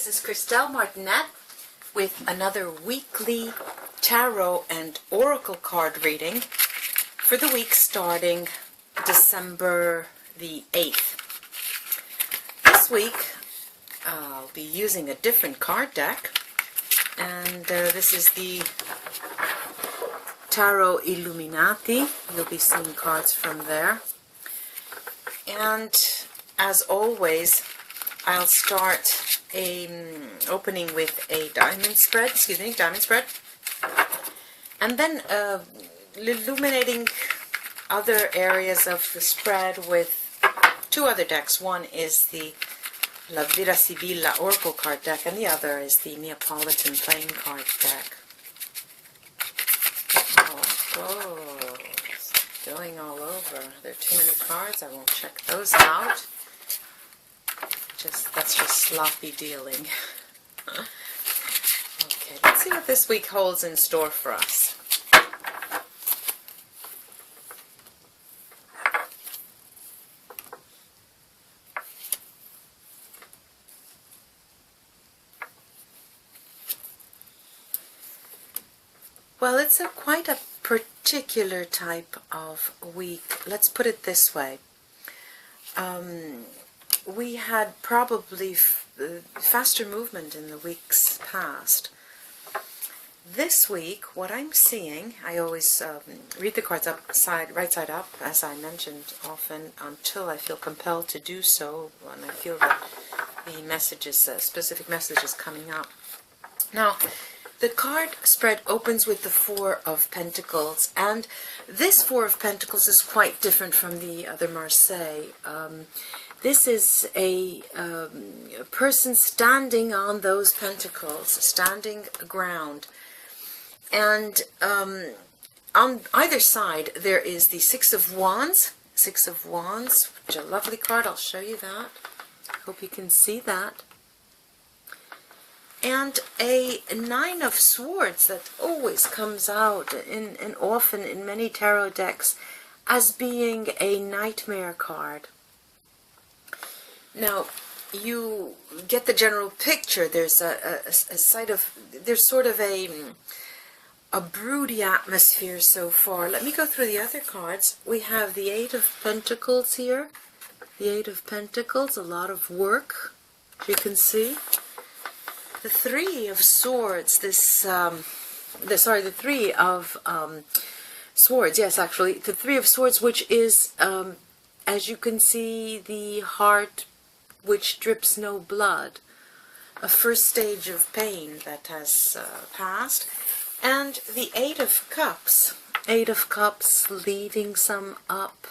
is Christelle Martinet with another weekly tarot and oracle card reading for the week starting December the 8th. This week I'll be using a different card deck, and this is the Tarot Illuminati. You'll be seeing cards from there. And as always, I'll start opening with a diamond spread, and then illuminating other areas of the spread with two other decks. One is the La Vera Sibilla Oracle card deck, and the other is the Neapolitan playing card deck. Oh, going all over. There are too many cards. I won't check those out. That's just sloppy dealing. Okay, let's see what this week holds in store for us. Well, it's quite a particular type of week. Let's put it this way. We had probably faster movement in the weeks past. This week, what I'm seeing, I always read the cards right side up, as I mentioned often, until I feel compelled to do so, when I feel that the messages, specific messages coming up. Now, the card spread opens with the Four of Pentacles, and this Four of Pentacles is quite different from the other Marseille. This is a person standing on those pentacles, standing ground. And on either side there is the Six of Wands, which is a lovely card. I'll show you that. Hope you can see that. And a Nine of Swords that always comes out, and often in many tarot decks, as being a nightmare card. Now, you get the general picture. There's there's sort of a broody atmosphere so far. Let me go through the other cards. We have the Eight of Pentacles here. The Eight of Pentacles, a lot of work, as you can see. The Three of Swords, the Three of Swords, yes, actually, the Three of Swords, which is, as you can see, the heart which drips no blood, a first stage of pain that has passed, and the Eight of Cups leaving some up,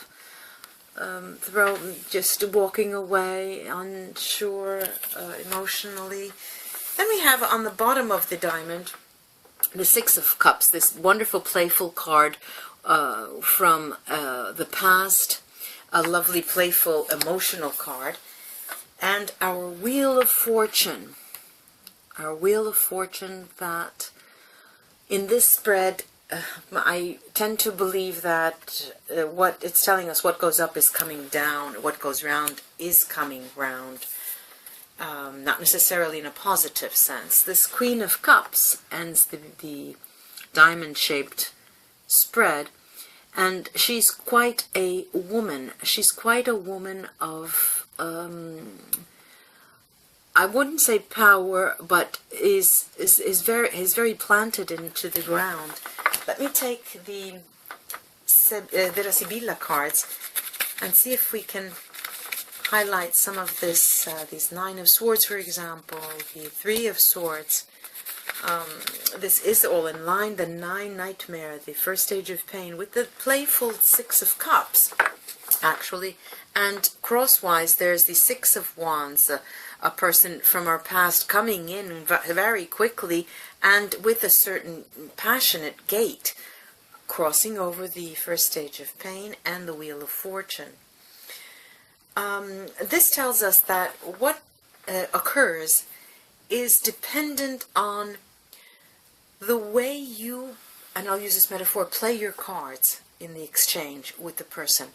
just walking away, unsure emotionally. Then we have on the bottom of the diamond the Six of Cups, this wonderful playful card from the past, a lovely playful emotional card. And our Wheel of Fortune. Our Wheel of Fortune that in this spread, I tend to believe that what it's telling us, what goes up is coming down, what goes round is coming round. Not necessarily in a positive sense. This Queen of Cups ends the diamond-shaped spread, and she's quite a woman. She's quite a woman of I wouldn't say power, but is very planted into the ground. Let me take the Vera Sibilla cards and see if we can highlight some of this. These Nine of Swords, for example, the Three of Swords. This is all in line. The Nightmare, the first stage of pain, with the playful Six of Cups, actually. And crosswise, there's the Six of Wands, a person from our past coming in very quickly and with a certain passionate gait, crossing over the first stage of pain, and the Wheel of Fortune. This tells us that what occurs is dependent on the way you, and I'll use this metaphor, play your cards in the exchange with the person.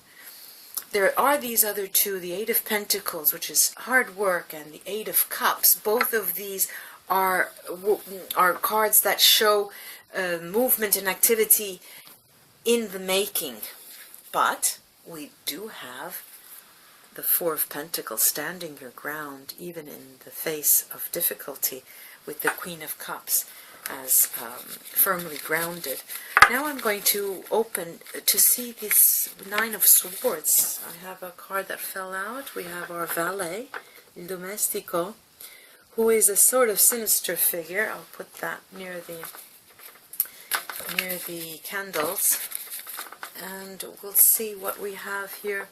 there are these other two, the Eight of Pentacles, which is hard work, and the Eight of Cups. Both of these are cards that show movement and activity in the making. But we do have the Four of Pentacles standing your ground, even in the face of difficulty, with the Queen of Cups as firmly grounded. Now I'm going to open to see this Nine of Swords. I have a card that fell out. We have our valet, Il Domestico, who is a sort of sinister figure. I'll put that near the candles, and we'll see what we have here.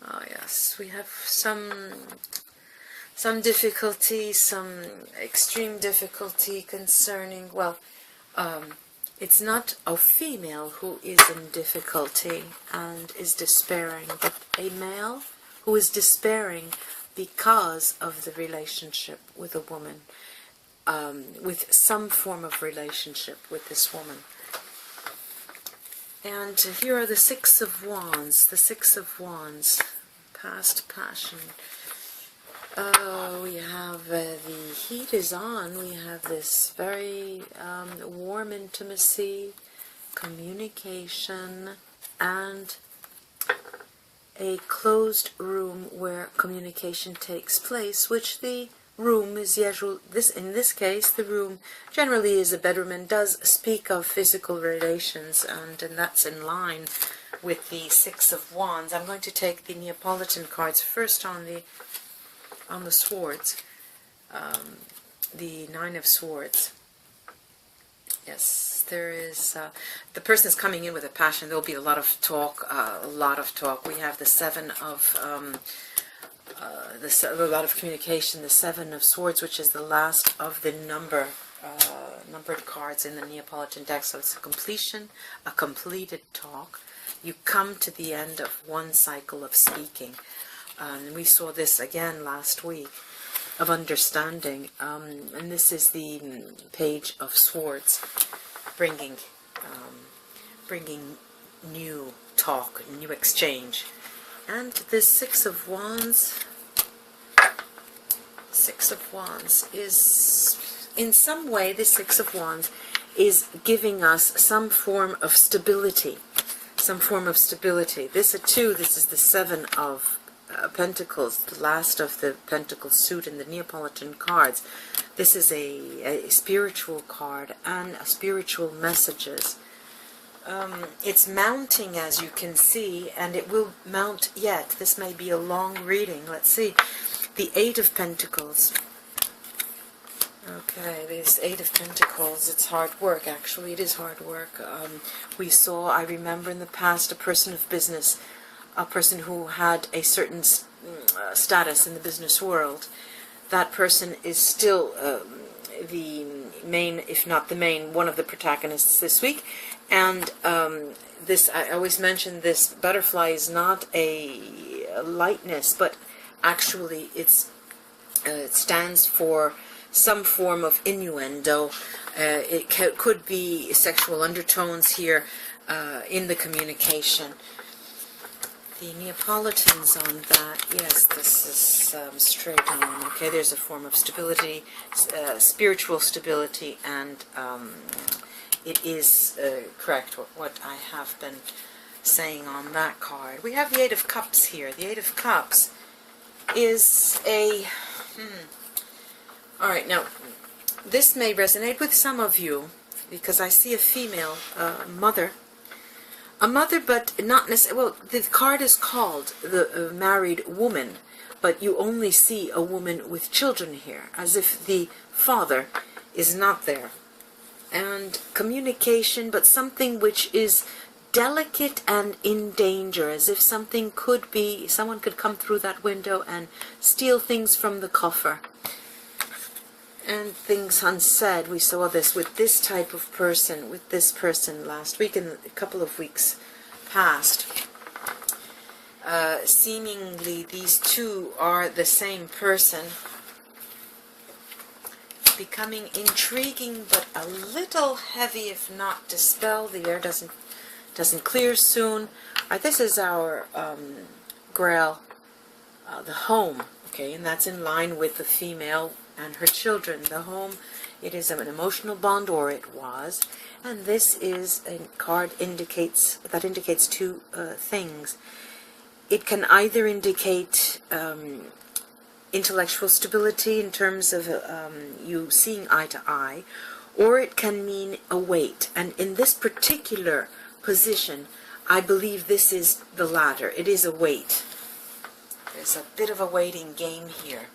Oh yes, we have some difficulty, some extreme difficulty concerning, well, it's not a female who is in difficulty and is despairing, but a male who is despairing because of the relationship with a woman, with some form of relationship with this woman. And here are the Six of Wands, past passion. We have the heat is on. We have this very warm intimacy, communication, and a closed room where communication takes place, which the room is usual. In this case, the room generally is a bedroom and does speak of physical relations, and that's in line with the Six of Wands. I'm going to take the Neapolitan cards first on the swords. The Nine of Swords. Yes, there is, the person is coming in with a passion. There will be a lot of talk, We have the Seven of, a lot of communication, the Seven of Swords, which is the last of the numbered cards in the Neapolitan deck. So it's a completion, a completed talk. You come to the end of one cycle of speaking. And we saw this again last week, of understanding, and this is the Page of Swords, bringing new talk, new exchange. And this Six of Wands is, in some way, the Six of Wands is giving us some form of stability, This is the Seven of Pentacles, the last of the Pentacle suit in the Neapolitan cards. This is a spiritual card and spiritual messages. It's mounting, as you can see, and it will mount yet. This may be a long reading. Let's see. The Eight of Pentacles. Okay, this Eight of Pentacles, it's hard work. Actually, it is hard work. I remember in the past, a person of business, a person who had a certain status in the business world. That person is still the main, if not the main, one of the protagonists this week. And this, I always mention, this butterfly is not a lightness, but actually it stands for some form of innuendo. It could be sexual undertones here in the communication. The Neapolitans on that, yes, this is straight on. Okay, there's a form of stability, spiritual stability, and it is correct what I have been saying on that card. We have the Eight of Cups here. The Eight of Cups is a... Alright, now, this may resonate with some of you, because I see a female mother. A mother, but not necessarily... Well, the card is called the married woman, but you only see a woman with children here, as if the father is not there. And communication, but something which is delicate and in danger, as if something could be... Someone could come through that window and steal things from the coffer. And things unsaid. We saw this with this type of person, with this person last week and a couple of weeks past. Seemingly these two are the same person. Becoming intriguing, but a little heavy, if not dispelled. The air doesn't clear soon. This is our Grail, the home, okay, and that's in line with the female and her children. The home, it is an emotional bond, or it was, and this is a card that indicates two things. It can either indicate intellectual stability in terms of you seeing eye to eye, or it can mean a weight. And in this particular position, I believe this is the latter. It is a weight. There's a bit of a waiting game here.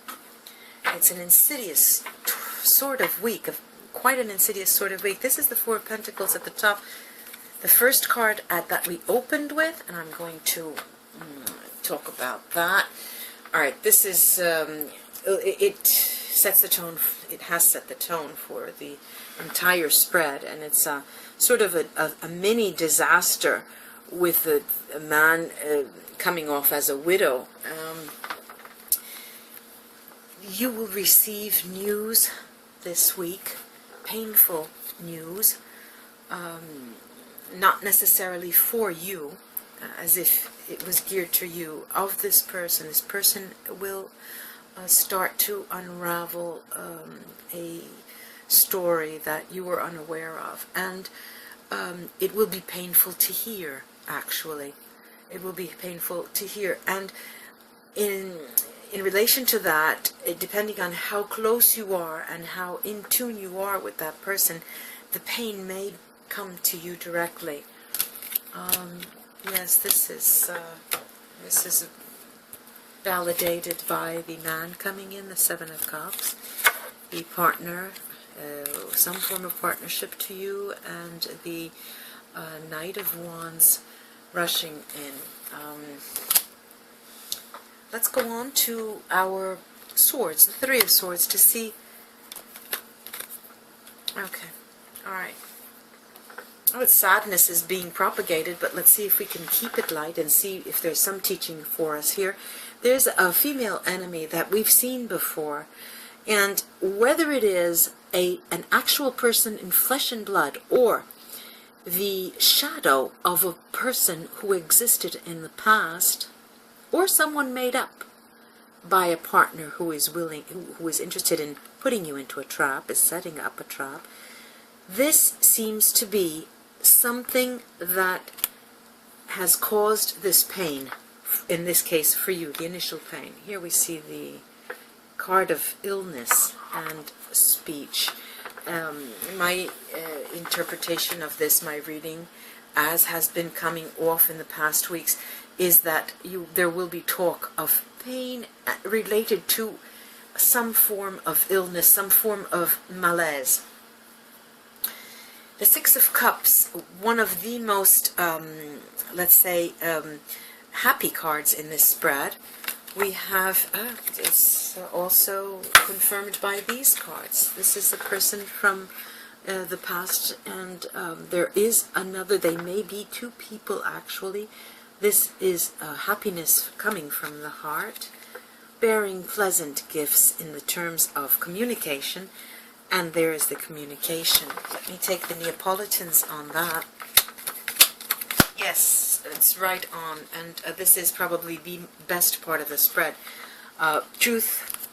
It's an insidious sort of week, quite an insidious sort of week. This is the Four of Pentacles at the top. The first card that we opened with, and I'm going to talk about that. All right, this is, it sets the tone, it has set the tone for the entire spread, and it's sort of a mini disaster with a man coming off as a widow. You will receive news this week, painful news, not necessarily for you, as if it was geared to you, of this person. This person will start to unravel a story that you were unaware of, and it will be painful to hear, actually. It will be painful to hear, and in relation to that, depending on how close you are and how in tune you are with that person, the pain may come to you directly. Yes, this is validated by the man coming in, the Seven of Cups, the partner, some form of partnership to you, and the Knight of Wands rushing in. Let's go on to our swords, the Three of Swords, to see. Okay, all right. Oh, sadness is being propagated, but let's see if we can keep it light and see if there's some teaching for us here. There's a female enemy that we've seen before, and whether it is an actual person in flesh and blood, or the shadow of a person who existed in the past, or someone made up by a partner who is interested in putting you into a trap, is setting up a trap, this seems to be something that has caused this pain, in this case for you, the initial pain. Here we see the card of illness and speech. My interpretation of this, my reading, as has been coming off in the past weeks, is that there will be talk of pain related to some form of illness, some form of malaise. The Six of Cups, one of the most, let's say, happy cards in this spread. We have, it's also confirmed by these cards. This is a person from the past, and there is another. They may be two people, actually. This is happiness coming from the heart, bearing pleasant gifts in the terms of communication. And there is the communication. Let me take the Neapolitans on that. Yes, it's right on. And this is probably the best part of the spread. Truth,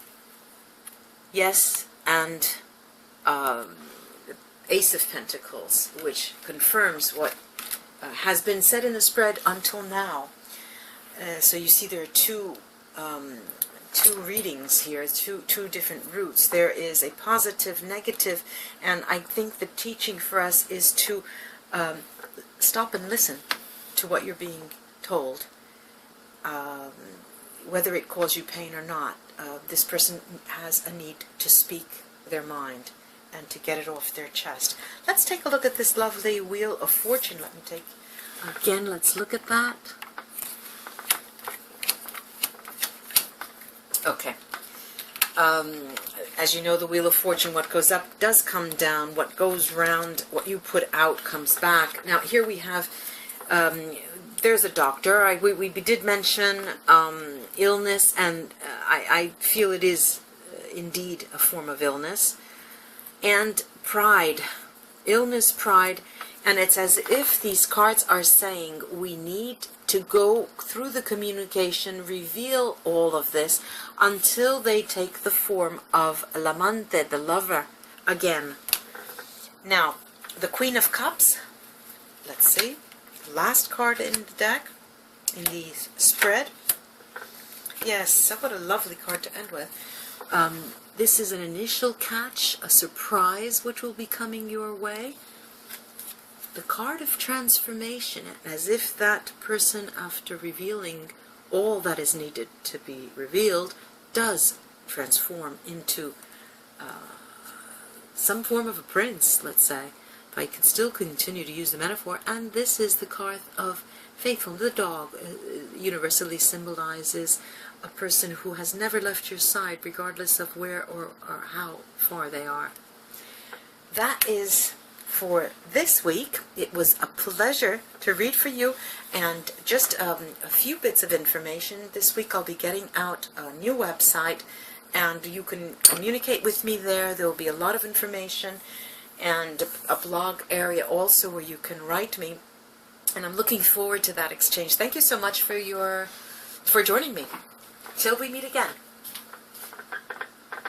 yes, and Ace of Pentacles, which confirms what has been said in the spread until now. So you see there are two readings here, two different routes. There is a positive, negative, and I think the teaching for us is to stop and listen to what you're being told, whether it causes you pain or not. This person has a need to speak their mind and to get it off their chest. Let's take a look at this lovely Wheel of Fortune. Let me take, again, let's look at that. Okay. As you know, the Wheel of Fortune, what goes up does come down. What goes round, what you put out comes back. Now, here we have, there's a doctor. We did mention illness, and I feel it is indeed a form of illness. And pride. Illness, pride. And it's as if these cards are saying we need to go through the communication, reveal all of this until they take the form of l'amante, the lover, again. Now, the Queen of Cups, let's see, last card in the deck, in the spread. Yes, what a lovely card to end with. This is an initial catch, a surprise which will be coming your way. The card of transformation, as if that person, after revealing all that is needed to be revealed, does transform into some form of a prince, let's say. If I can still continue to use the metaphor. And this is the card of faithful. The dog universally symbolizes a person who has never left your side, regardless of where or how far they are. That is for this week. It was a pleasure to read for you, and just a few bits of information. This week I'll be getting out a new website, and you can communicate with me there. There will be a lot of information, and a blog area also where you can write me, and I'm looking forward to that exchange. Thank you so much for joining me. Till we meet again.